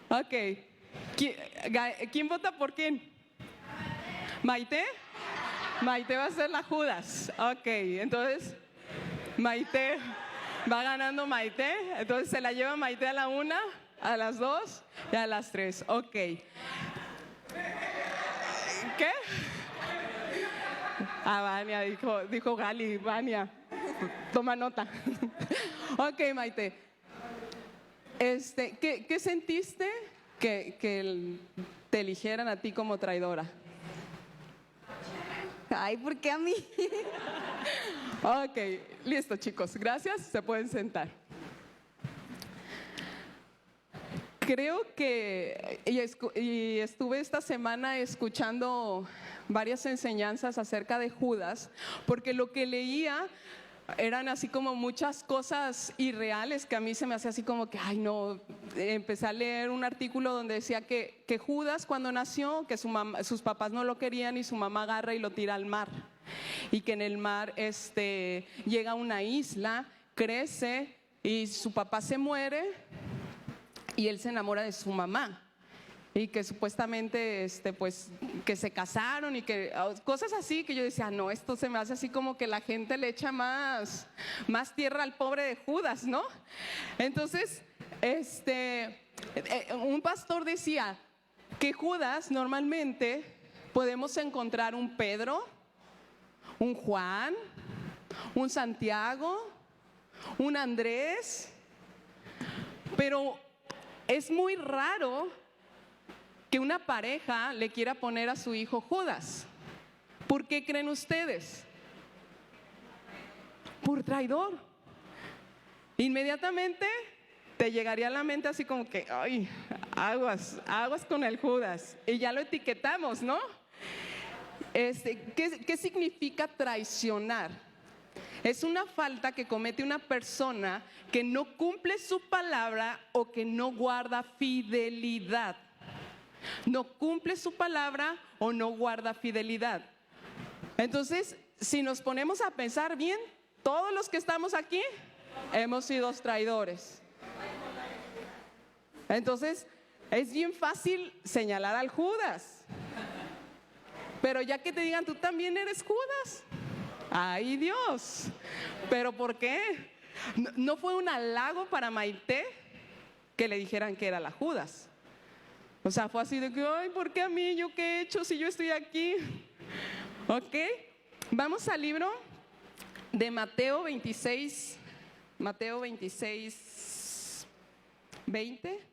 Ok. ¿Quién vota por quién? ¿Maite? Maite va a ser la Judas. Ok, entonces Maite va ganando Maite. Entonces se la lleva Maite a la 1, a las 2 y a las 3. Ok. ¿Qué? Ah, Vania, dijo Gali, Vania. Toma nota. Ok, Maite. ¿Qué sentiste que te eligieran a ti como traidora? Ay, ¿por qué a mí? Ok, listo chicos, gracias, se pueden sentar. Creo que y estuve esta semana escuchando varias enseñanzas acerca de Judas, porque lo que leía eran así como muchas cosas irreales que a mí se me hace así como que, ay no, empecé a leer un artículo donde decía que Judas cuando nació, que sus papás no lo querían y su mamá agarra y lo tira al mar. Y que en el mar llega a una isla, crece y su papá se muere y él se enamora de su mamá. Y que supuestamente pues que se casaron y que cosas así que yo decía, no, esto se me hace así como que la gente le echa más tierra al pobre de Judas, ¿no? Entonces, un pastor decía que Judas normalmente podemos encontrar un Pedro, un Juan, un Santiago, un Andrés, pero es muy raro que una pareja le quiera poner a su hijo Judas. ¿Por qué creen ustedes? Por traidor. Inmediatamente te llegaría a la mente así como que, ay, aguas con el Judas. Y ya lo etiquetamos, ¿no? ¿Qué significa traicionar? Es una falta que comete una persona que no cumple su palabra o que no guarda fidelidad. No cumple su palabra o no guarda fidelidad. Entonces, si nos ponemos a pensar bien, todos los que estamos aquí hemos sido traidores. Entonces, es bien fácil señalar al Judas. Pero ya que te digan, tú también eres Judas. ¡Ay, Dios! ¿Pero por qué? ¿No fue un halago para Maite que le dijeran que era la Judas? O sea, fue así de que, ay, ¿por qué a mí? ¿Yo qué he hecho si yo estoy aquí? Ok, vamos al libro de Mateo 26, 20.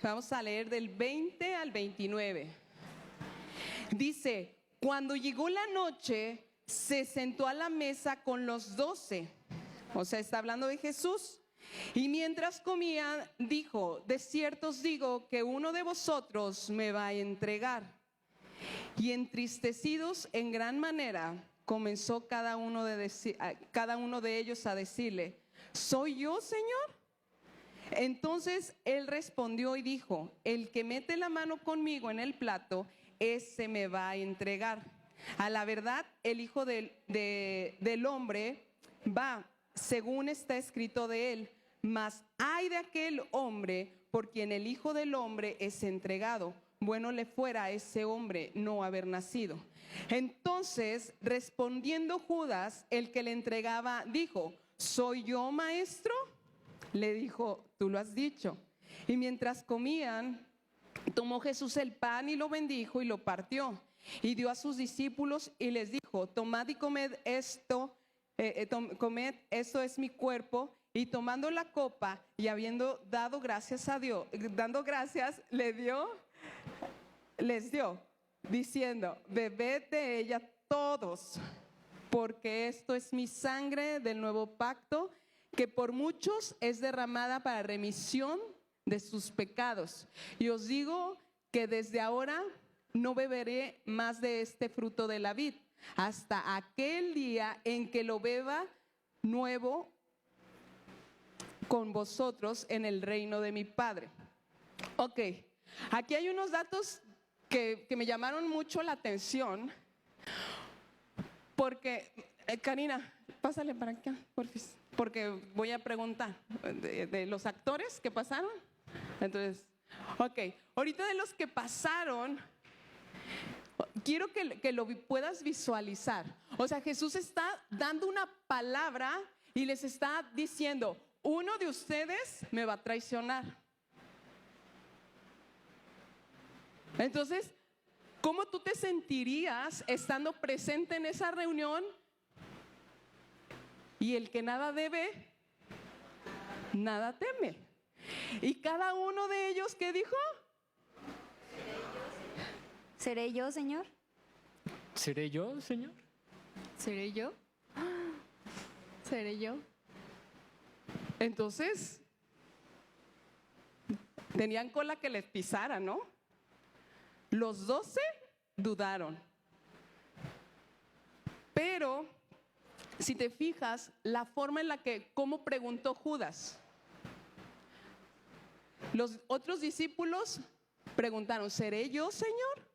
Vamos a leer del 20 al 29. Dice, cuando llegó la noche, se sentó a la mesa con los 12. O sea, está hablando de Jesús. Y mientras comían, dijo, de cierto os digo que uno de vosotros me va a entregar. Y entristecidos en gran manera, comenzó cada uno de ellos a decirle, ¿soy yo, Señor? Entonces él respondió y dijo, el que mete la mano conmigo en el plato, ese me va a entregar. A la verdad, el Hijo del Hombre va, según está escrito de él, mas ay de aquel hombre por quien el Hijo del Hombre es entregado. Bueno le fuera a ese hombre no haber nacido. Entonces, respondiendo Judas, el que le entregaba, dijo, ¿soy yo, maestro? Le dijo, tú lo has dicho. Y mientras comían, tomó Jesús el pan y lo bendijo y lo partió. Y dio a sus discípulos y les dijo, tomad y comed esto, comed, esto es mi cuerpo. Y tomando la copa y habiendo dado gracias a Dios, dando gracias, les dio, diciendo, bebed de ella todos, porque esto es mi sangre del nuevo pacto, que por muchos es derramada para remisión de sus pecados. Y os digo que desde ahora no beberé más de este fruto de la vid, hasta aquel día en que lo beba nuevo con vosotros en el reino de mi Padre. Ok, aquí hay unos datos que me llamaron mucho la atención, porque, Karina, pásale para acá, porfis, porque voy a preguntar de los actores que pasaron. Entonces, ok, ahorita de los que pasaron, quiero que lo puedas visualizar. O sea, Jesús está dando una palabra y les está diciendo, uno de ustedes me va a traicionar. Entonces, ¿cómo tú te sentirías estando presente en esa reunión? Y el que nada debe, nada teme. Y cada uno de ellos, ¿qué dijo? ¿Seré yo, Señor? ¿Seré yo, Señor? ¿Seré yo? ¿Seré yo? Entonces, tenían cola que les pisara, ¿no? Los 12 dudaron. Pero, si te fijas, la forma en la que, cómo preguntó Judas. Los otros discípulos preguntaron, ¿seré yo, Señor?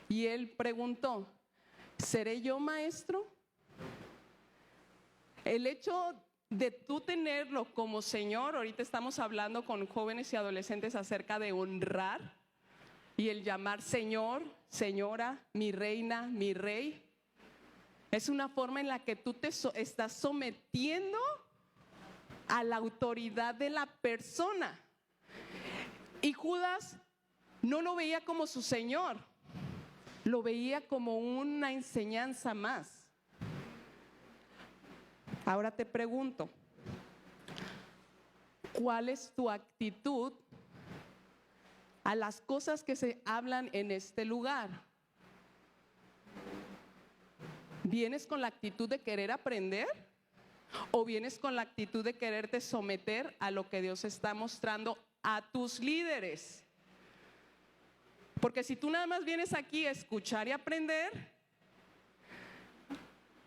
Y él preguntó, ¿seré yo, maestro? El hecho de tú tenerlo como Señor, ahorita estamos hablando con jóvenes y adolescentes acerca de honrar y el llamar Señor, Señora, mi reina, mi rey, es una forma en la que tú te estás sometiendo a la autoridad de la persona. Y Judas no lo veía como su Señor, lo veía como una enseñanza más. Ahora te pregunto, ¿cuál es tu actitud a las cosas que se hablan en este lugar? ¿Vienes con la actitud de querer aprender? ¿O vienes con la actitud de quererte someter a lo que Dios está mostrando a tus líderes? Porque si tú nada más vienes aquí a escuchar y aprender,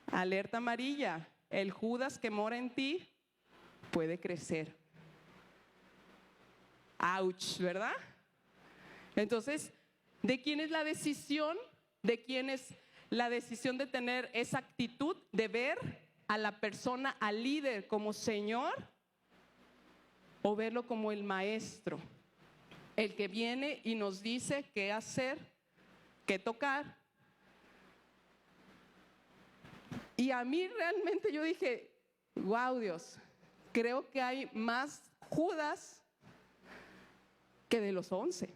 alerta amarilla, el Judas que mora en ti puede crecer. Ouch, ¿verdad? Entonces, ¿de quién es la decisión? ¿De quién es la decisión de tener esa actitud de ver a la persona, al líder como Señor, o verlo como el maestro? El que viene y nos dice qué hacer, qué tocar. Y a mí realmente yo dije, wow, Dios, creo que hay más Judas que de los 11.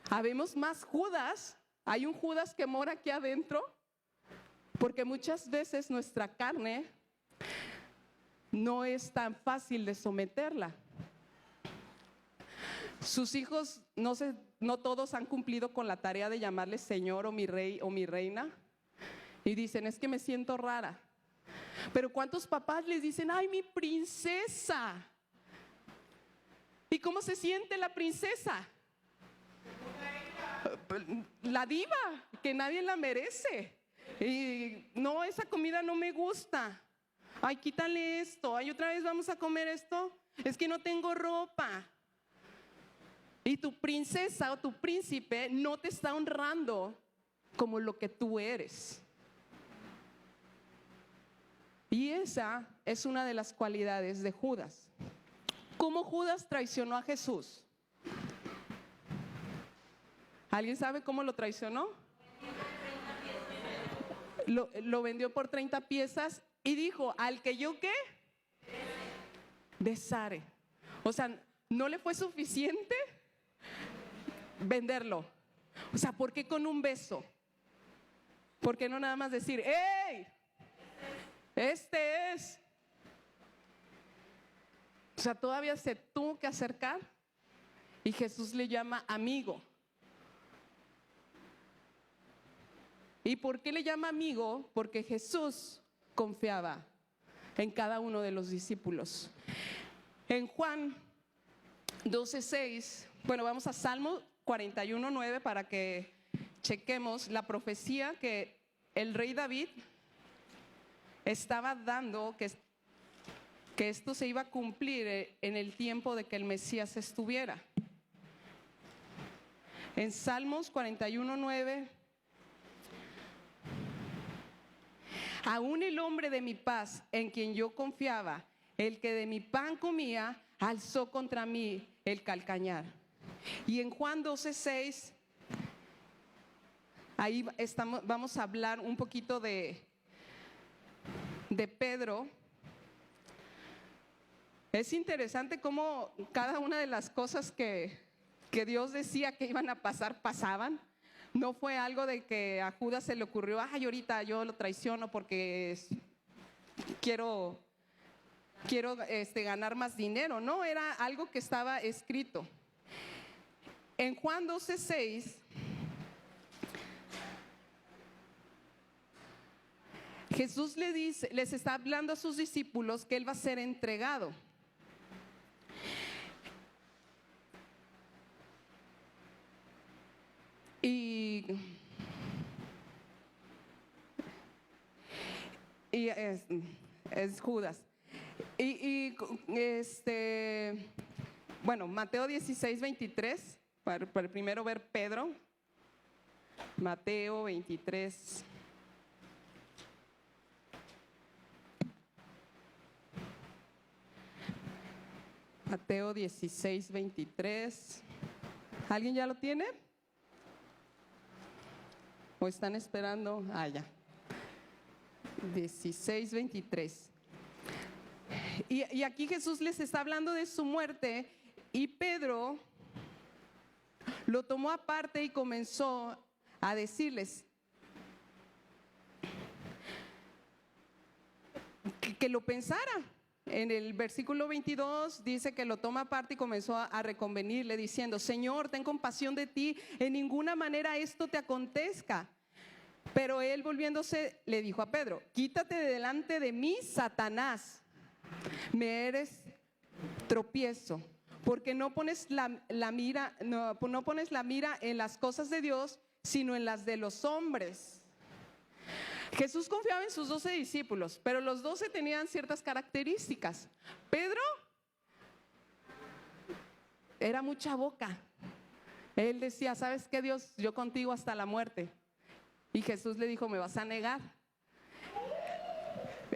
Habemos más Judas, hay un Judas que mora aquí adentro, porque muchas veces nuestra carne no es tan fácil de someterla. Sus hijos, no todos han cumplido con la tarea de llamarle Señor o mi rey o mi reina. Y dicen, es que me siento rara. Pero ¿cuántos papás les dicen, ay, mi princesa? ¿Y cómo se siente la princesa? La diva, que nadie la merece. Y no, esa comida no me gusta. Ay, quítale esto. Ay, otra vez vamos a comer esto. Es que no tengo ropa. Y tu princesa o tu príncipe no te está honrando como lo que tú eres. Y esa es una de las cualidades de Judas. ¿Cómo Judas traicionó a Jesús? ¿Alguien sabe cómo lo traicionó? Lo vendió por 30 piezas y dijo, ¿al que yo qué? Besare. O sea, ¿no le fue suficiente venderlo? O sea, ¿por qué con un beso? ¿Por qué no nada más decir, ¡hey! Este es. O sea, todavía se tuvo que acercar y Jesús le llama amigo. ¿Y por qué le llama amigo? Porque Jesús confiaba en cada uno de los discípulos. En Juan 12:6, bueno, vamos a Salmo 41:9 para que chequemos la profecía que el rey David estaba dando, que que esto se iba a cumplir en el tiempo de que el Mesías estuviera. En Salmos 41:9, aún el hombre de mi paz, en quien yo confiaba, el que de mi pan comía, alzó contra mí el calcañar. Y en Juan 12:6, ahí vamos a hablar un poquito de Pedro. Es interesante cómo cada una de las cosas que Dios decía que iban a pasar, pasaban. No fue algo de que a Judas se le ocurrió, ay, ahorita yo lo traiciono porque quiero ganar más dinero. No, era algo que estaba escrito. En Juan 12:6, Jesús les está hablando a sus discípulos que Él va a ser entregado. Y es Judas. Bueno, Mateo 16:23, para primero ver Pedro. Mateo 23. Mateo 16:23. ¿Alguien ya lo tiene? ¿O están esperando? Ya. 16:23. Y aquí Jesús les está hablando de su muerte y Pedro lo tomó aparte y comenzó a decirles que lo pensara. En el versículo 22 dice que lo toma aparte y comenzó a reconvenirle diciendo: Señor, ten compasión de ti, en ninguna manera esto te acontezca. Pero él, volviéndose, le dijo a Pedro: quítate de delante de mí, Satanás, me eres tropiezo, porque no pones la mira en las cosas de Dios, sino en las de los hombres. Jesús confiaba en sus 12 discípulos, pero los 12 tenían ciertas características. Pedro era mucha boca. Él decía: ¿sabes qué, Dios? Yo contigo hasta la muerte. Y Jesús le dijo: ¿me vas a negar?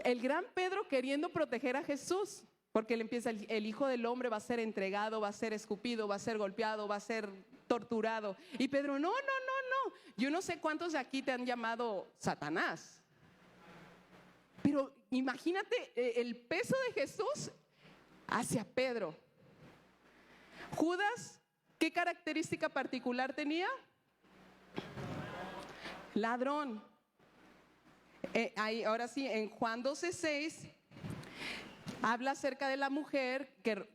El gran Pedro queriendo proteger a Jesús, porque él empieza: el Hijo del Hombre va a ser entregado, va a ser escupido, va a ser golpeado, va a ser torturado. Y Pedro: no. Yo no sé cuántos de aquí te han llamado Satanás, pero imagínate el peso de Jesús hacia Pedro. Judas, ¿qué característica particular tenía? Ladrón. Ahora sí, en Juan 12:6 habla acerca de la mujer que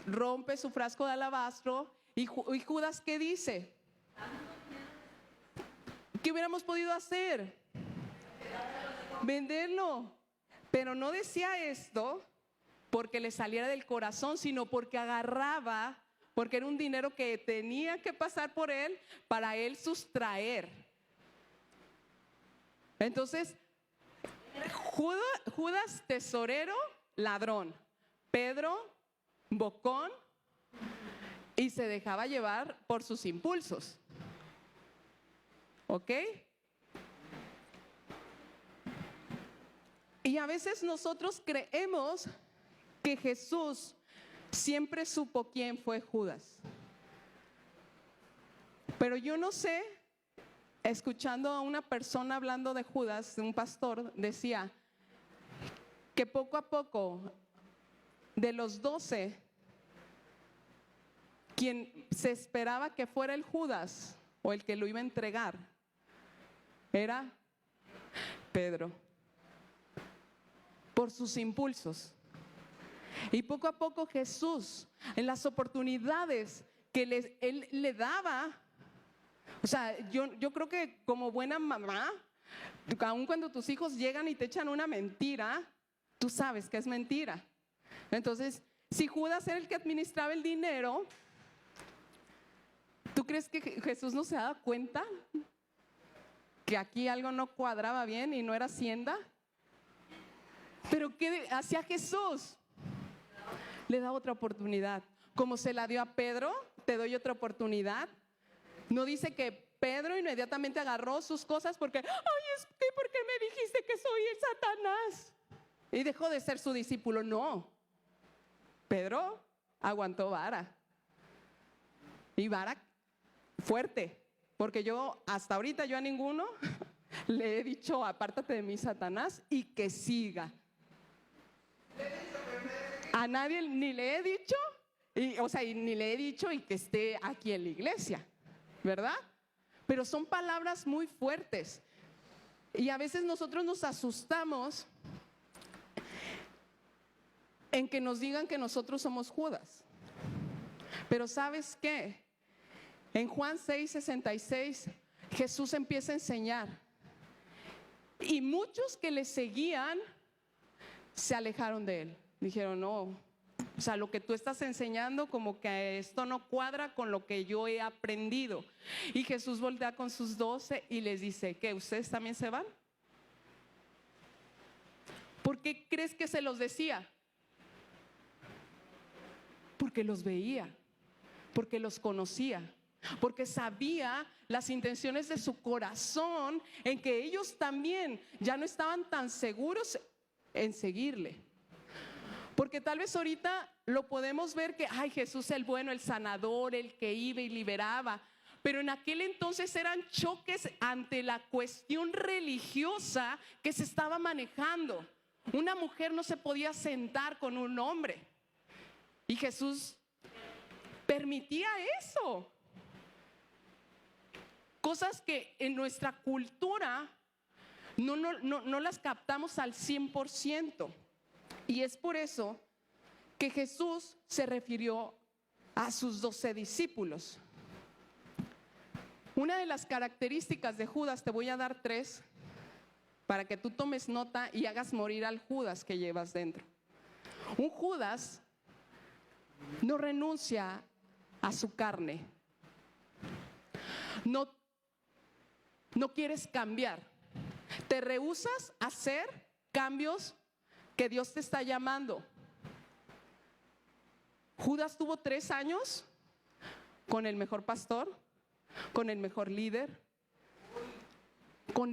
rompe su frasco de alabastro. Y Judas, ¿qué dice? ¿Qué hubiéramos podido hacer? Venderlo. Pero no decía esto porque le saliera del corazón, sino porque agarraba, porque era un dinero que tenía que pasar por él para él sustraer. Entonces, Judas, tesorero, ladrón. Pedro, bocón, y se dejaba llevar por sus impulsos. ¿Ok? Y a veces nosotros creemos que Jesús siempre supo quién fue Judas. Pero yo no sé, escuchando a una persona hablando de Judas, un pastor, decía que poco a poco, de los 12, quien se esperaba que fuera el Judas o el que lo iba a entregar, era Pedro, por sus impulsos. Y poco a poco Jesús, en las oportunidades que Él le daba, o sea, yo creo que como buena mamá, aun cuando tus hijos llegan y te echan una mentira, tú sabes que es mentira. Entonces, si Judas era el que administraba el dinero, ¿tú crees que Jesús no se daba cuenta que aquí algo no cuadraba bien y no era hacienda? Pero ¿qué hacía Jesús? le da otra oportunidad. Como se la dio a Pedro, te doy otra oportunidad. No dice que Pedro inmediatamente agarró sus cosas porque, ay, es que ¿por qué me dijiste que soy el Satanás? Y dejó de ser su discípulo. No. Pedro aguantó vara. Y vara fuerte. Porque yo, hasta ahorita, yo a ninguno le he dicho, apártate de mí, Satanás, y que siga. A nadie ni le he dicho, ni le he dicho y que esté aquí en la iglesia, ¿verdad? Pero son palabras muy fuertes. Y a veces nosotros nos asustamos en que nos digan que nosotros somos Judas. Pero ¿sabes qué? En Juan 6:66, Jesús empieza a enseñar. Y muchos que le seguían se alejaron de él. Dijeron, no, o sea, lo que tú estás enseñando como que esto no cuadra con lo que yo he aprendido. Y Jesús voltea con sus 12 y les dice, ¿qué? ¿Ustedes también se van? ¿Por qué crees que se los decía? Porque los veía, porque los conocía, porque sabía las intenciones de su corazón, en que ellos también ya no estaban tan seguros en seguirle. Porque tal vez ahorita lo podemos ver que, ay, Jesús el bueno, el sanador, el que iba y liberaba. Pero en aquel entonces eran choques ante la cuestión religiosa que se estaba manejando. Una mujer no se podía sentar con un hombre. Y Jesús permitía eso. Cosas que en nuestra cultura no las captamos al 100%. Y es por eso que Jesús se refirió a sus 12 discípulos. Una de las características de Judas, te voy a dar 3 para que tú tomes nota y hagas morir al Judas que llevas dentro. Un Judas no renuncia a su carne. No quieres cambiar. Te rehusas a hacer cambios que Dios te está llamando. Judas tuvo 3 años con el mejor pastor, con el mejor líder, con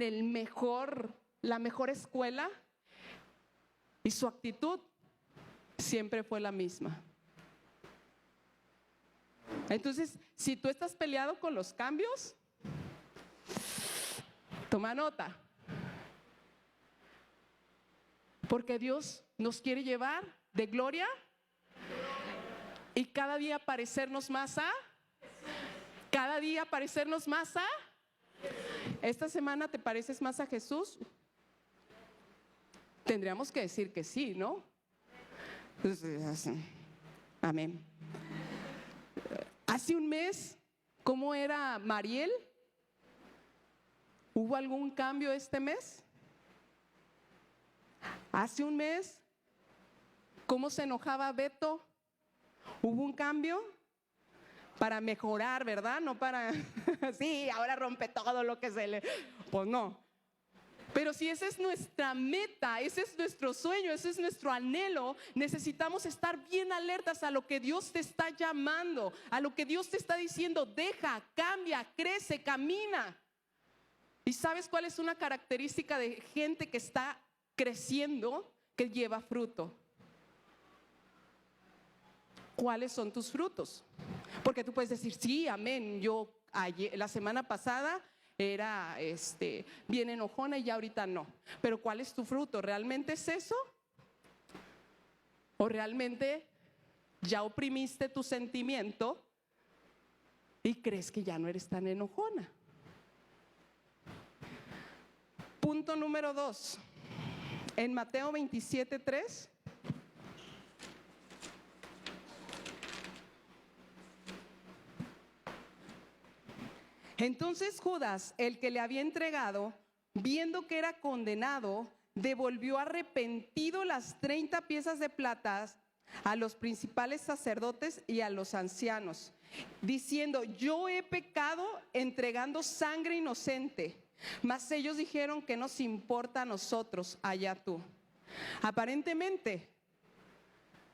la mejor escuela, y su actitud siempre fue la misma. Entonces, si tú estás peleado con los cambios, toma nota. Porque Dios nos quiere llevar de gloria y cada día parecernos más a. Cada día parecernos más a. ¿Esta semana te pareces más a Jesús? Tendríamos que decir que sí, ¿no? Amén. Hace un mes, ¿cómo era Mariel? ¿Hubo algún cambio este mes? Hace un mes, ¿cómo se enojaba Beto? ¿Hubo un cambio? Para mejorar, ¿verdad? No para, sí, ahora rompe todo lo que se le. Pues no. Pero si esa es nuestra meta, ese es nuestro sueño, ese es nuestro anhelo, necesitamos estar bien alertas a lo que Dios te está llamando, a lo que Dios te está diciendo. Deja, cambia, crece, camina. ¿Y sabes cuál es una característica de gente que está creciendo? Que lleva fruto. ¿Cuáles son tus frutos? Porque tú puedes decir, sí, amén, yo la semana pasada era bien enojona y ya ahorita no. Pero ¿cuál es tu fruto? ¿Realmente es eso? ¿O realmente ya oprimiste tu sentimiento y crees que ya no eres tan enojona? Punto número 2. En Mateo 27:3. Entonces Judas, el que le había entregado, viendo que era condenado, devolvió arrepentido las 30 piezas de plata a los principales sacerdotes y a los ancianos, diciendo, yo he pecado entregando sangre inocente. Mas ellos dijeron, que nos importa a nosotros, allá tú. Aparentemente,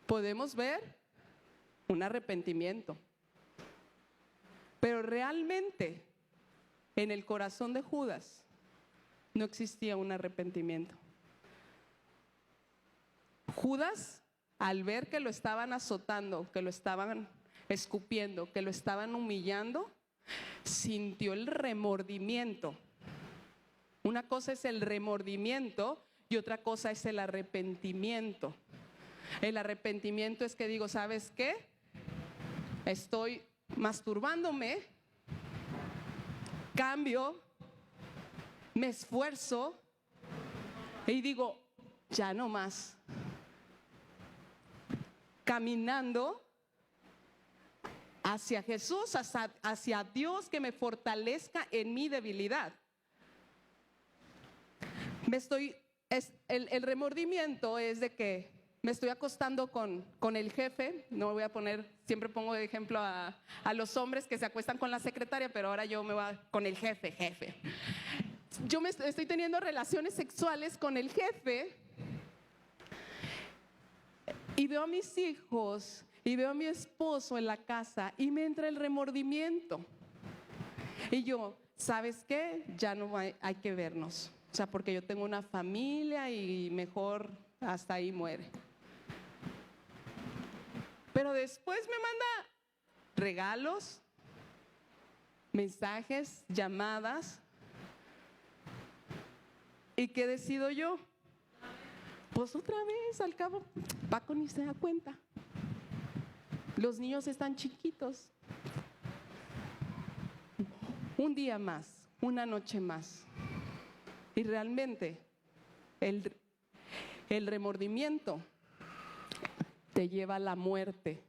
podemos ver un arrepentimiento. Pero realmente en el corazón de Judas no existía un arrepentimiento. Judas, al ver que lo estaban azotando, que lo estaban escupiendo, que lo estaban humillando, sintió el remordimiento. Una cosa es el remordimiento y otra cosa es el arrepentimiento. El arrepentimiento es que digo, ¿sabes qué? Estoy masturbándome, cambio, me esfuerzo y digo, ya no más. Caminando hacia Jesús, hacia Dios que me fortalezca en mi debilidad. El remordimiento es de que me estoy acostando con el jefe. No voy a poner, siempre pongo de ejemplo a los hombres que se acuestan con la secretaria, pero ahora yo me voy con el jefe. Yo estoy teniendo relaciones sexuales con el jefe y veo a mis hijos y veo a mi esposo en la casa y me entra el remordimiento. Y yo, ¿sabes qué? Ya no hay que vernos. O sea, porque yo tengo una familia y mejor hasta ahí muere. Pero después me manda regalos, mensajes, llamadas. ¿Y qué decido yo? Pues otra vez, al cabo, Paco ni se da cuenta. Los niños están chiquitos. Un día más, una noche más. Y realmente el remordimiento te lleva a la muerte.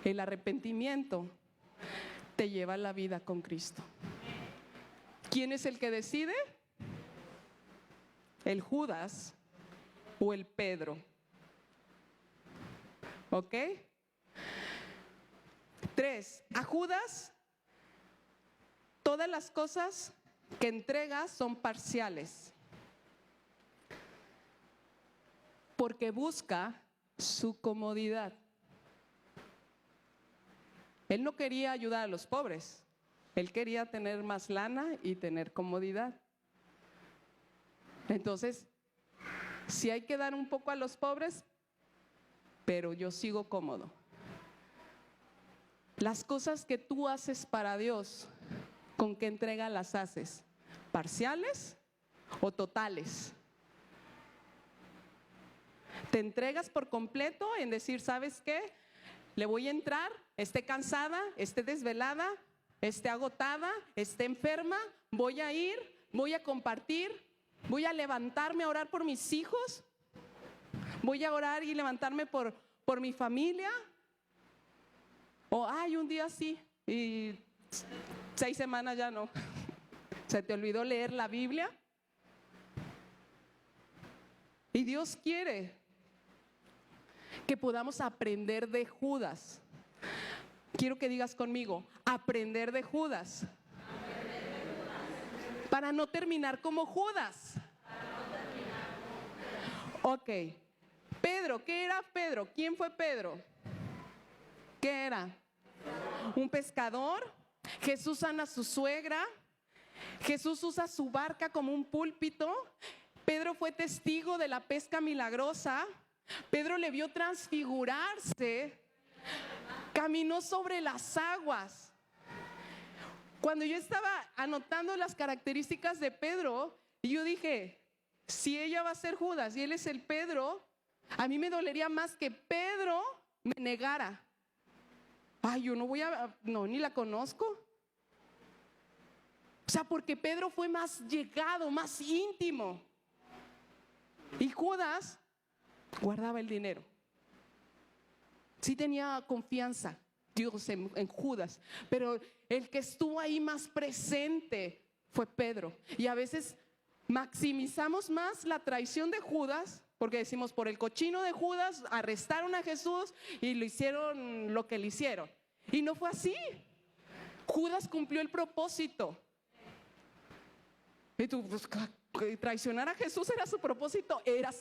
El arrepentimiento te lleva a la vida con Cristo. ¿Quién es el que decide? ¿El Judas o el Pedro? ¿Ok? 3. A Judas, todas las cosas que entrega son parciales, porque busca su comodidad. Él no quería ayudar a los pobres, él quería tener más lana y tener comodidad. Entonces, sí hay que dar un poco a los pobres, pero yo sigo cómodo. Las cosas que tú haces para Dios, ¿con qué entrega las haces? ¿Parciales o totales? ¿Te entregas por completo en decir, ¿sabes qué? Le voy a entrar, esté cansada, esté desvelada, esté agotada, esté enferma, voy a ir, voy a compartir, voy a levantarme a orar por mis hijos, voy a orar y levantarme por mi familia? O un día sí y 6 semanas ya no. ¿Se te olvidó leer la Biblia? Y Dios quiere que podamos aprender de Judas. Quiero que digas conmigo, aprender de Judas. Para no terminar como Judas. Ok. Pedro, ¿qué era Pedro? ¿Quién fue Pedro? ¿Qué era? ¿Un pescador? Jesús sana a su suegra. Jesús usa su barca como un púlpito. Pedro fue testigo de la pesca milagrosa. Pedro le vio transfigurarse. Caminó sobre las aguas. Cuando yo estaba anotando las características de Pedro, yo dije, si ella va a ser Judas y él es el Pedro, a mí me dolería más que Pedro me negara. Yo no, ni la conozco. O sea, porque Pedro fue más llegado, más íntimo. Y Judas guardaba el dinero. Sí tenía confianza Dios en Judas, pero el que estuvo ahí más presente fue Pedro. Y a veces maximizamos más la traición de Judas, porque decimos, por el cochino de Judas arrestaron a Jesús y le hicieron lo que le hicieron. Y no fue así. Judas cumplió el propósito. Y tú, pues, traicionar a Jesús era su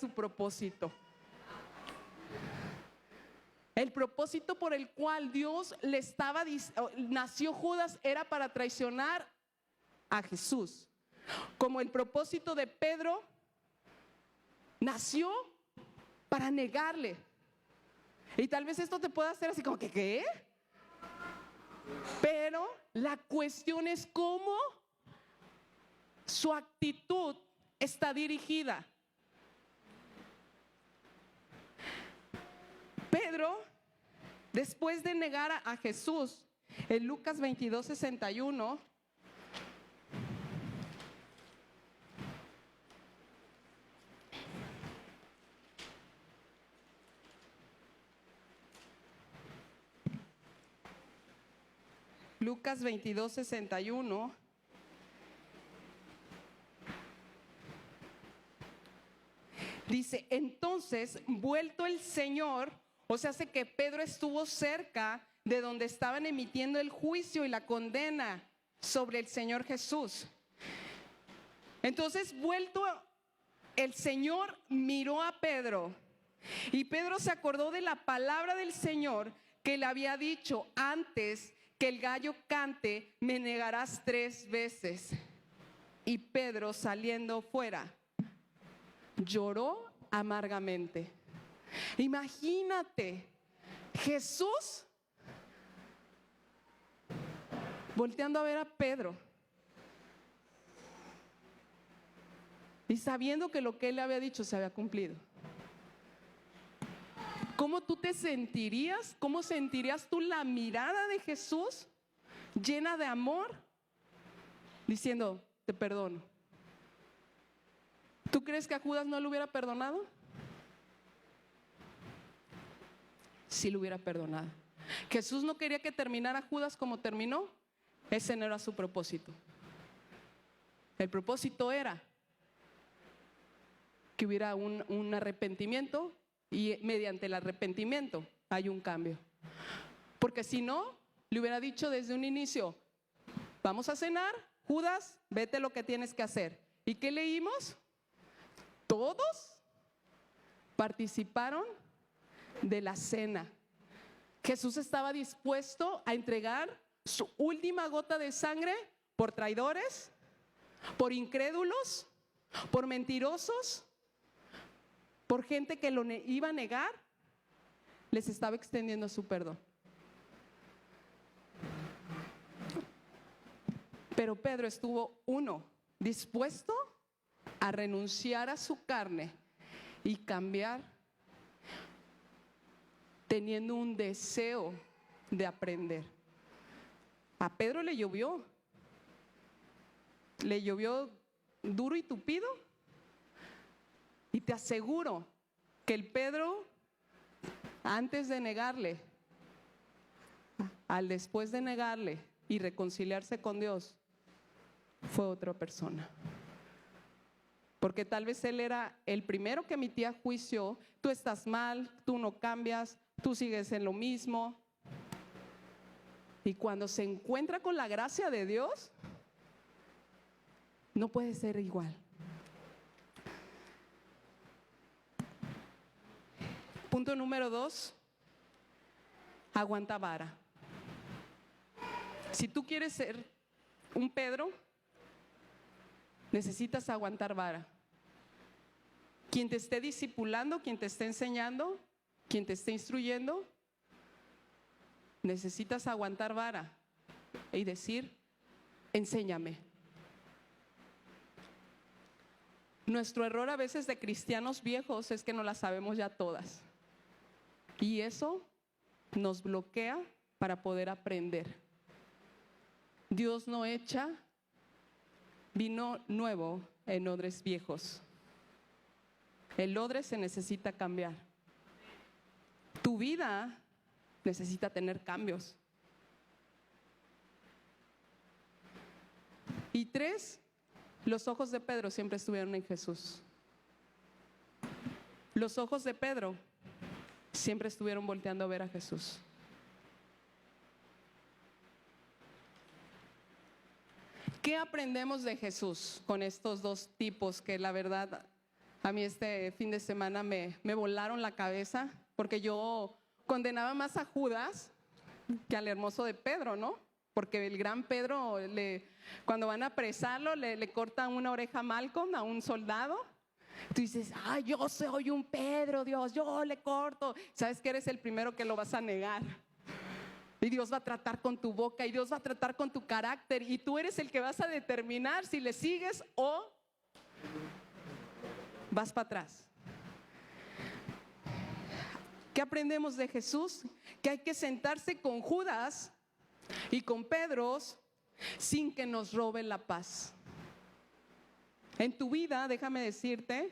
propósito. El propósito por el cual Dios nació Judas era para traicionar a Jesús. Como el propósito de Pedro nació para negarle. Y tal vez esto te pueda hacer así como que, ¿qué? Pero la cuestión es cómo su actitud está dirigida. Pedro, después de negar a Jesús, en Lucas 22:61, Lucas 22:61, dice, entonces, vuelto el Señor, o sea, hace que Pedro estuvo cerca de donde estaban emitiendo el juicio y la condena sobre el Señor Jesús. Entonces, vuelto el Señor miró a Pedro y Pedro se acordó de la palabra del Señor que le había dicho: antes que el gallo cante, me negarás 3 veces. Y Pedro, saliendo fuera, lloró amargamente. Imagínate, Jesús volteando a ver a Pedro y sabiendo que lo que él le había dicho se había cumplido. ¿Cómo tú te sentirías? ¿Cómo sentirías tú la mirada de Jesús llena de amor, diciendo: te perdono? ¿Tú crees que a Judas no lo hubiera perdonado? Sí lo hubiera perdonado. Jesús no quería que terminara Judas como terminó. Ese no era su propósito. El propósito era que hubiera un arrepentimiento, y mediante el arrepentimiento hay un cambio. Porque si no, le hubiera dicho desde un inicio: vamos a cenar, Judas, vete lo que tienes que hacer. ¿Y qué leímos? Todos participaron de la cena. Jesús estaba dispuesto a entregar su última gota de sangre por traidores, por incrédulos, por mentirosos, por gente que lo iba a negar. Les estaba extendiendo su perdón. Pero Pedro estuvo, dispuesto a renunciar a su carne y cambiar, teniendo un deseo de aprender. A Pedro le llovió duro y tupido, y te aseguro que el Pedro, antes de negarle, al después de negarle y reconciliarse con Dios, fue otra persona. Porque tal vez él era el primero que emitía juicio: tú estás mal, tú no cambias, tú sigues en lo mismo. Y cuando se encuentra con la gracia de Dios, no puede ser igual. Punto número 2, aguanta vara. Si tú quieres ser un Pedro, necesitas aguantar vara. Quien te esté discipulando, quien te esté enseñando, quien te esté instruyendo, necesitas aguantar vara y decir: enséñame. Nuestro error a veces de cristianos viejos es que no las sabemos ya todas, y eso nos bloquea para poder aprender. Dios no echa vino nuevo en odres viejos. El odre se necesita cambiar. Tu vida necesita tener cambios. Y 3, los ojos de Pedro siempre estuvieron en Jesús. Los ojos de Pedro siempre estuvieron volteando a ver a Jesús. ¿Qué aprendemos de Jesús con estos 2 tipos que la verdad a mí este fin de semana me volaron la cabeza? Porque yo condenaba más a Judas que al hermoso de Pedro, ¿no? Porque el gran Pedro, cuando van a apresarlo, le cortan una oreja a Malcolm, a un soldado. Tú dices, ay, yo soy un Pedro, Dios, yo le corto. Sabes que eres el primero que lo vas a negar. Y Dios va a tratar con tu boca y Dios va a tratar con tu carácter. Y tú eres el que vas a determinar si le sigues o vas para atrás. ¿Qué aprendemos de Jesús? Que hay que sentarse con Judas y con Pedros sin que nos roben la paz. En tu vida, déjame decirte,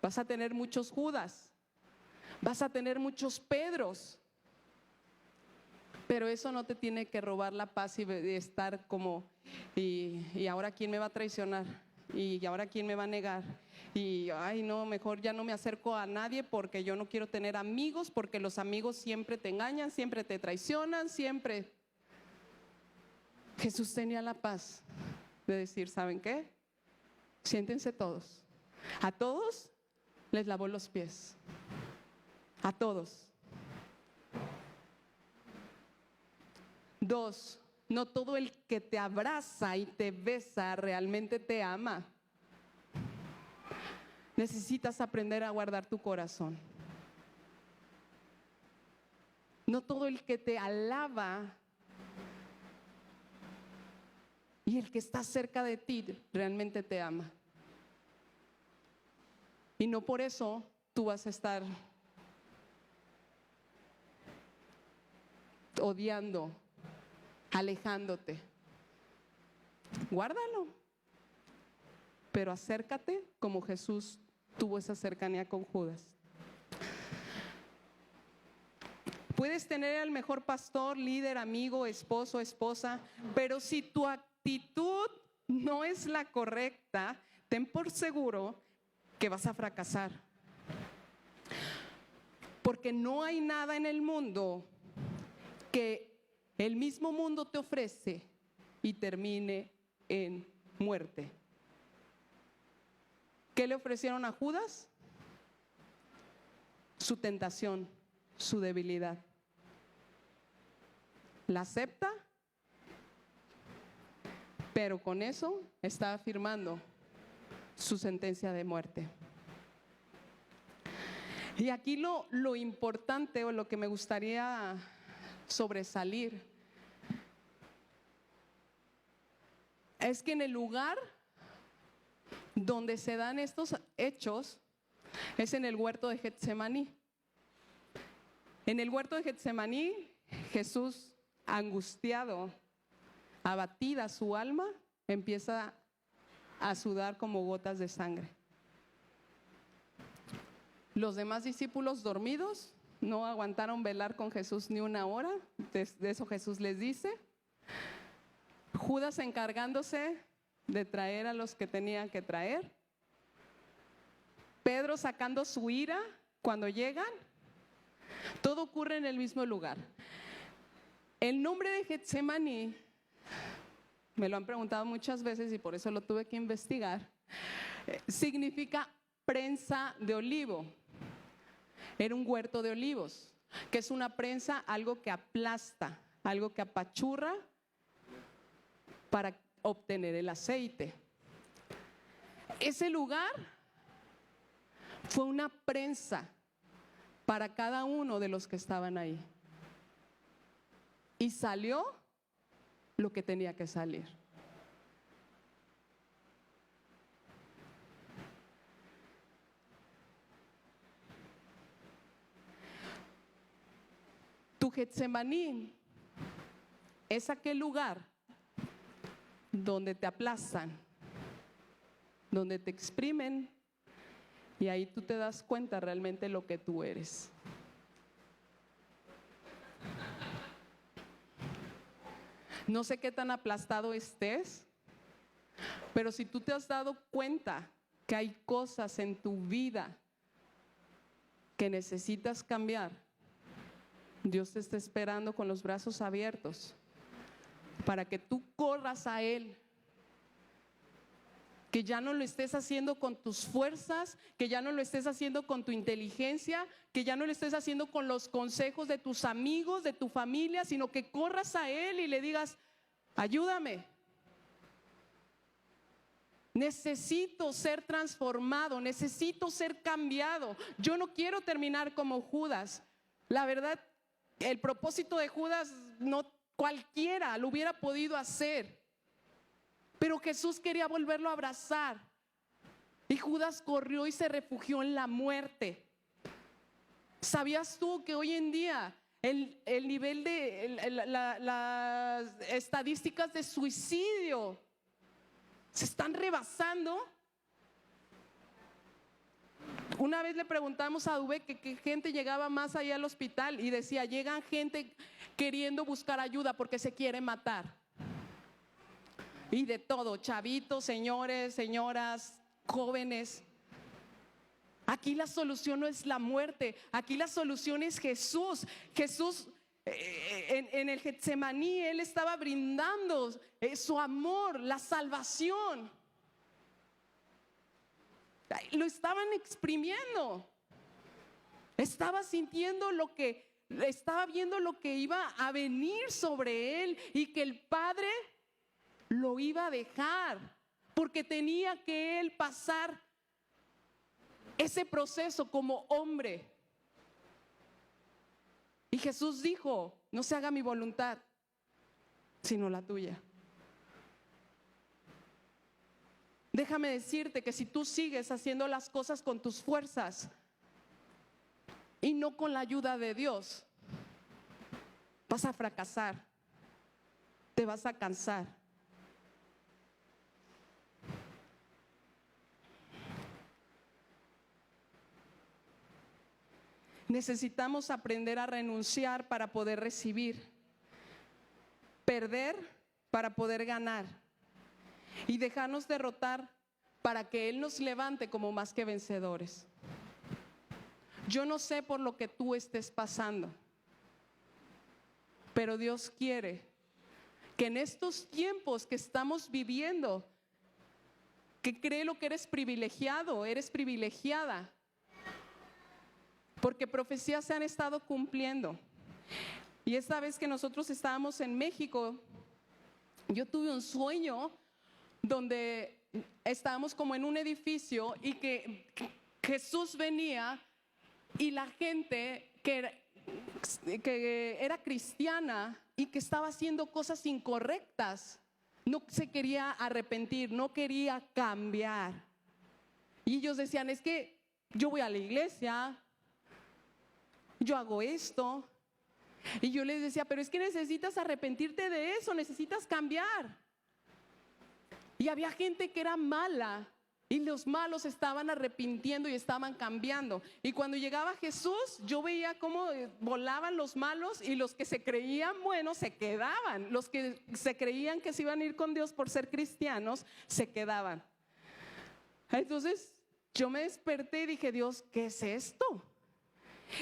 vas a tener muchos Judas, vas a tener muchos Pedros, pero eso no te tiene que robar la paz y estar como, y ahora quién me va a traicionar, y ahora quién me va a negar, y ay no, mejor ya no me acerco a nadie porque yo no quiero tener amigos, porque los amigos siempre te engañan, siempre te traicionan, siempre. Jesús tenía la paz de decir, ¿saben qué? Siéntense todos. A todos les lavó los pies. A todos. 2, no todo el que te abraza y te besa realmente te ama. Necesitas aprender a guardar tu corazón. No todo el que te alaba y el que está cerca de ti realmente te ama. Y no por eso tú vas a estar odiando, alejándote. Guárdalo, pero acércate como Jesús tuvo esa cercanía con Judas. Puedes tener al mejor pastor, líder, amigo, esposo, esposa, pero si tu actitud no es la correcta, ten por seguro que vas a fracasar. Porque no hay nada en el mundo que el mismo mundo te ofrece y termine en muerte. ¿Qué le ofrecieron a Judas? Su tentación, su debilidad. La acepta, pero con eso está afirmando su sentencia de muerte. Y aquí lo importante o lo que me gustaría sobresalir es que en el lugar donde se dan estos hechos es en el huerto de Getsemaní. En el huerto de Getsemaní, Jesús, angustiado, abatida su alma, empieza a sudar como gotas de sangre. Los demás discípulos dormidos no aguantaron velar con Jesús ni una hora, de eso Jesús les dice. Judas encargándose de traer a los que tenían que traer. Pedro sacando su ira cuando llegan. Todo ocurre en el mismo lugar. El nombre de Getsemaní, me lo han preguntado muchas veces y por eso lo tuve que investigar, significa prensa de olivo. Era un huerto de olivos, que es una prensa, algo que aplasta, algo que apachurra para obtener el aceite. Ese lugar fue una prensa para cada uno de los que estaban ahí. Y salió lo que tenía que salir. Tu Getsemaní es aquel lugar donde te aplastan, donde te exprimen y ahí tú te das cuenta realmente lo que tú eres. No sé qué tan aplastado estés, pero si tú te has dado cuenta que hay cosas en tu vida que necesitas cambiar, Dios te está esperando con los brazos abiertos para que tú corras a Él Que ya no lo estés haciendo con tus fuerzas, que ya no lo estés haciendo con tu inteligencia, que ya no lo estés haciendo con los consejos de tus amigos, de tu familia, sino que corras a Él y le digas, ayúdame. Necesito ser transformado, necesito ser cambiado. Yo no quiero terminar como Judas. La verdad, el propósito de Judas no cualquiera lo hubiera podido hacer. Pero Jesús quería volverlo a abrazar. Y Judas corrió y se refugió en la muerte. ¿Sabías tú que hoy en día el nivel de las estadísticas de suicidio se están rebasando? Una vez le preguntamos a Dubé que qué gente llegaba más allá al hospital y decía, llegan gente queriendo buscar ayuda porque se quiere matar. Y de todo, chavitos, señores, señoras, jóvenes. Aquí la solución no es la muerte, aquí la solución es Jesús. Jesús en el Getsemaní, Él estaba brindando su amor, la salvación. Lo estaban exprimiendo. Estaba sintiendo estaba viendo lo que iba a venir sobre Él y que el Padre lo iba a dejar, porque tenía que Él pasar ese proceso como hombre. Y Jesús dijo, no se haga mi voluntad, sino la tuya. Déjame decirte que si tú sigues haciendo las cosas con tus fuerzas y no con la ayuda de Dios, vas a fracasar, te vas a cansar. Necesitamos aprender a renunciar para poder recibir, perder para poder ganar y dejarnos derrotar para que Él nos levante como más que vencedores. Yo no sé por lo que tú estés pasando, pero Dios quiere que en estos tiempos que estamos viviendo, que créelo que eres privilegiado, eres privilegiada, porque profecías se han estado cumpliendo. Y esta vez que nosotros estábamos en México, yo tuve un sueño donde estábamos como en un edificio y que Jesús venía y la gente que era cristiana y que estaba haciendo cosas incorrectas no se quería arrepentir, no quería cambiar. Y ellos decían, es que yo voy a la iglesia, yo hago esto. Y yo les decía, pero es que necesitas arrepentirte de eso, necesitas cambiar. Y había gente que era mala y los malos estaban arrepintiendo y estaban cambiando. Y cuando llegaba Jesús, yo veía cómo volaban los malos y los que se creían buenos se quedaban. Los que se creían que se iban a ir con Dios por ser cristianos, se quedaban. Entonces yo me desperté y dije, Dios, ¿qué es esto?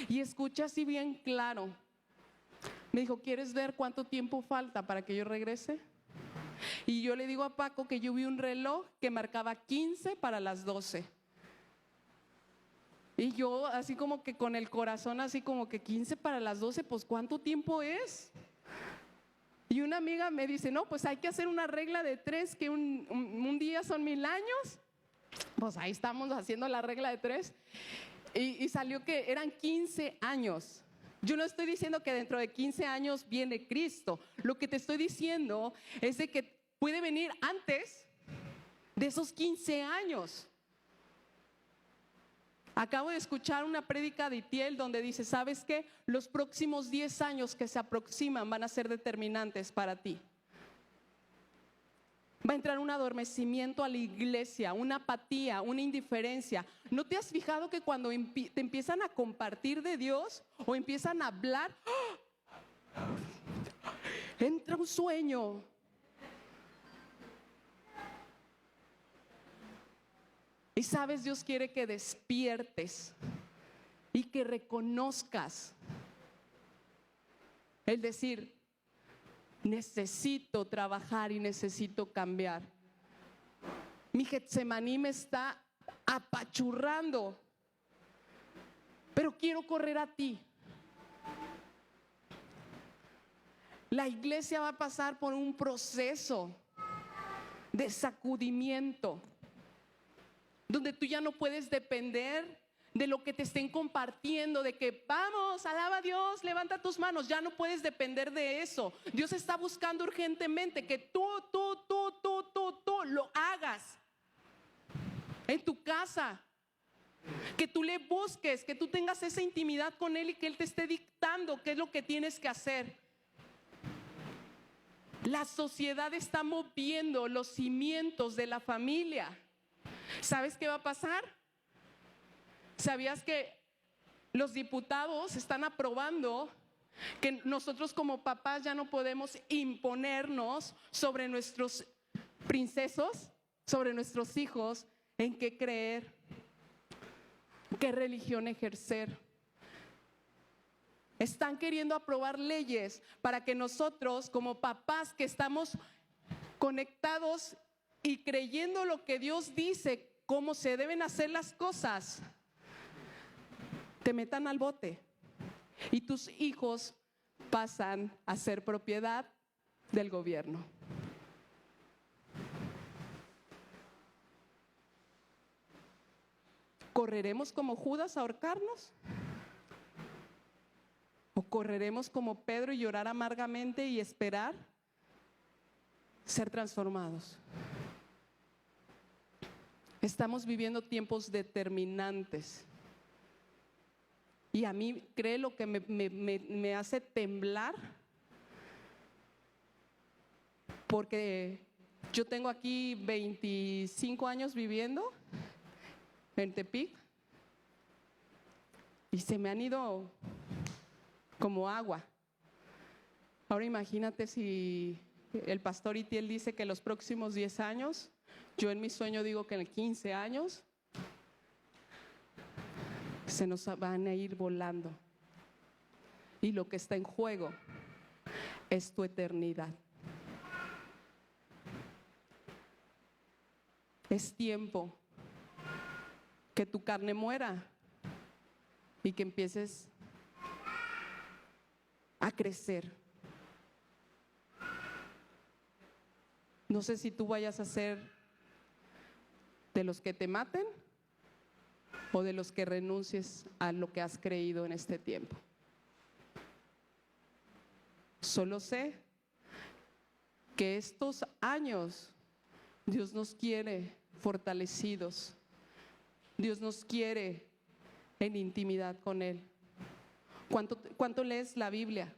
Y escucha así bien claro. Me dijo, ¿quieres ver cuánto tiempo falta para que yo regrese? Y yo le digo a Paco que yo vi un reloj que marcaba 15 para las 12. Y yo así como que con el corazón así como que 15 para las 12, pues ¿cuánto tiempo es? Y una amiga me dice, no, pues hay que hacer una regla de 3, que un día son 1000 años. Pues ahí estamos haciendo la regla de 3. Y salió que eran 15 años. Yo no estoy diciendo que dentro de 15 años viene Cristo. Lo que te estoy diciendo es de que puede venir antes de esos 15 años. Acabo de escuchar una prédica de Itiel donde dice, ¿sabes qué? Los próximos 10 años que se aproximan van a ser determinantes para ti. Va a entrar un adormecimiento a la iglesia, una apatía, una indiferencia. ¿No te has fijado que cuando te empiezan a compartir de Dios o empiezan a hablar, entra un sueño? Y sabes, Dios quiere que despiertes y que reconozcas el decir, necesito trabajar y necesito cambiar. Mi Getsemaní me está apachurrando, pero quiero correr a ti. La iglesia va a pasar por un proceso de sacudimiento, donde tú ya no puedes depender de lo que te estén compartiendo, de que vamos, alaba a Dios, levanta tus manos. Ya no puedes depender de eso. Dios está buscando urgentemente que tú lo hagas en tu casa, que tú le busques, que tú tengas esa intimidad con Él y que Él te esté dictando qué es lo que tienes que hacer. La sociedad está moviendo los cimientos de la familia. ¿Sabes qué va a pasar? ¿Sabías que los diputados están aprobando que nosotros como papás ya no podemos imponernos sobre nuestros princesos, sobre nuestros hijos, en qué creer, qué religión ejercer? Están queriendo aprobar leyes para que nosotros como papás que estamos conectados y creyendo lo que Dios dice, cómo se deben hacer las cosas, te metan al bote y tus hijos pasan a ser propiedad del gobierno. ¿Correremos como Judas a ahorcarnos? ¿O correremos como Pedro y llorar amargamente y esperar ser transformados? Estamos viviendo tiempos determinantes. Y a mí, cree lo que me hace temblar, porque yo tengo aquí 25 años viviendo en Tepic y se me han ido como agua. Ahora imagínate si el pastor Itiel dice que los próximos 10 años, yo en mi sueño digo que en 15 años, se nos van a ir volando. Y lo que está en juego es tu eternidad. Es tiempo que tu carne muera y que empieces a crecer. No sé si tú vayas a ser de los que te maten o de los que renuncies a lo que has creído en este tiempo. Solo sé que estos años Dios nos quiere fortalecidos. Dios nos quiere en intimidad con Él. ¿Cuánto lees la Biblia?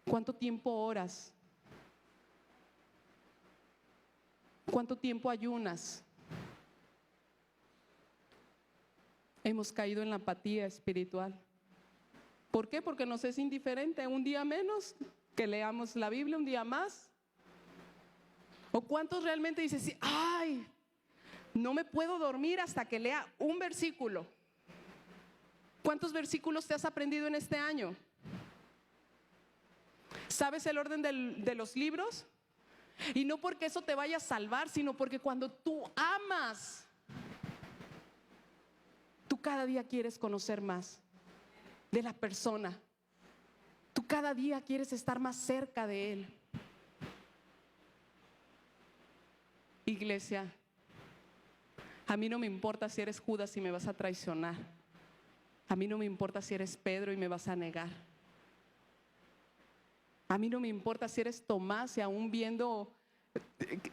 ¿Cuánto tiempo oras? ¿Cuánto tiempo ayunas? Hemos caído en la apatía espiritual. ¿Por qué? Porque nos es indiferente un día menos que leamos la Biblia, un día más. ¿O cuántos realmente dicen, sí, ay, no me puedo dormir hasta que lea un versículo? ¿Cuántos versículos te has aprendido en este año? ¿Sabes el orden de los libros? Y no porque eso te vaya a salvar, sino porque cuando tú amas, tú cada día quieres conocer más de la persona. Tú cada día quieres estar más cerca de Él. Iglesia, a mí no me importa si eres Judas y me vas a traicionar. A mí no me importa si eres Pedro y me vas a negar. A mí no me importa si eres Tomás y aún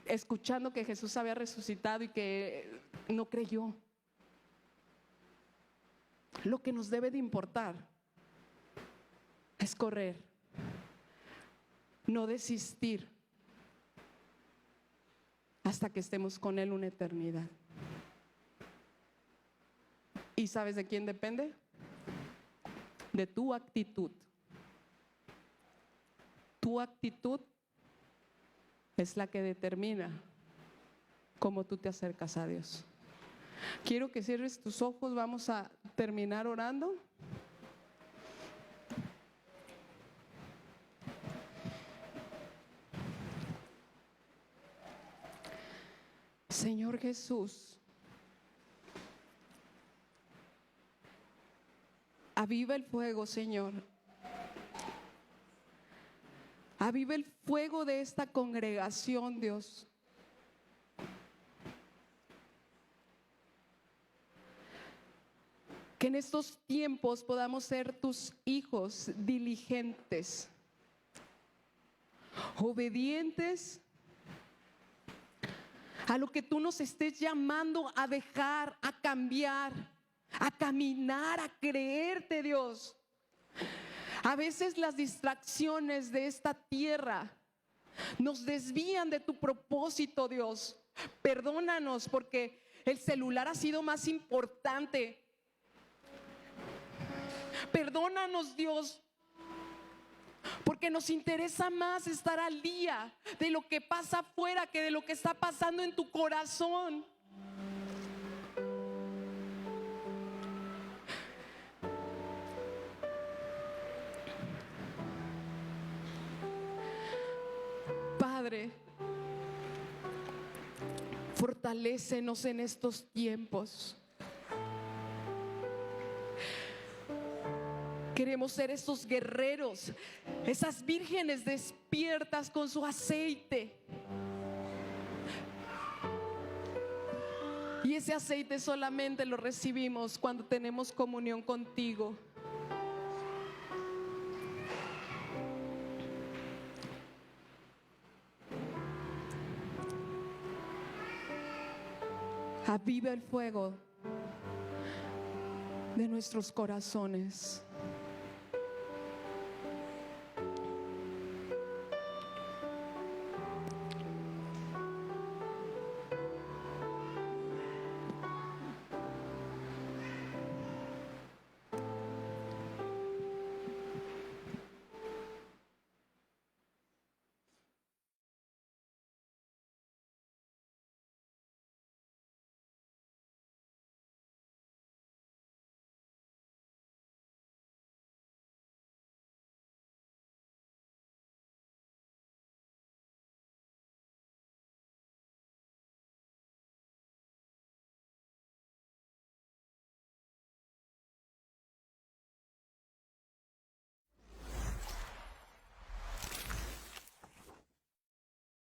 escuchando que Jesús había resucitado y que no creyó. Lo que nos debe de importar es correr, no desistir hasta que estemos con Él una eternidad. ¿Y sabes de quién depende? De tu actitud. Tu actitud es la que determina cómo tú te acercas a Dios. Quiero que cierres tus ojos, vamos a terminar orando. Señor Jesús, aviva el fuego, Señor. Aviva el fuego de esta congregación, Dios. Que en estos tiempos podamos ser tus hijos diligentes, obedientes a lo que tú nos estés llamando a dejar, a cambiar, a caminar, a creerte, Dios. A veces las distracciones de esta tierra nos desvían de tu propósito, Dios. Perdónanos porque el celular ha sido más importante. Perdónanos, Dios, porque nos interesa más estar al día de lo que pasa afuera que de lo que está pasando en tu corazón. Padre, fortalécenos en estos tiempos. Queremos ser esos guerreros, esas vírgenes despiertas con su aceite. Y ese aceite solamente lo recibimos cuando tenemos comunión contigo. Aviva el fuego de nuestros corazones.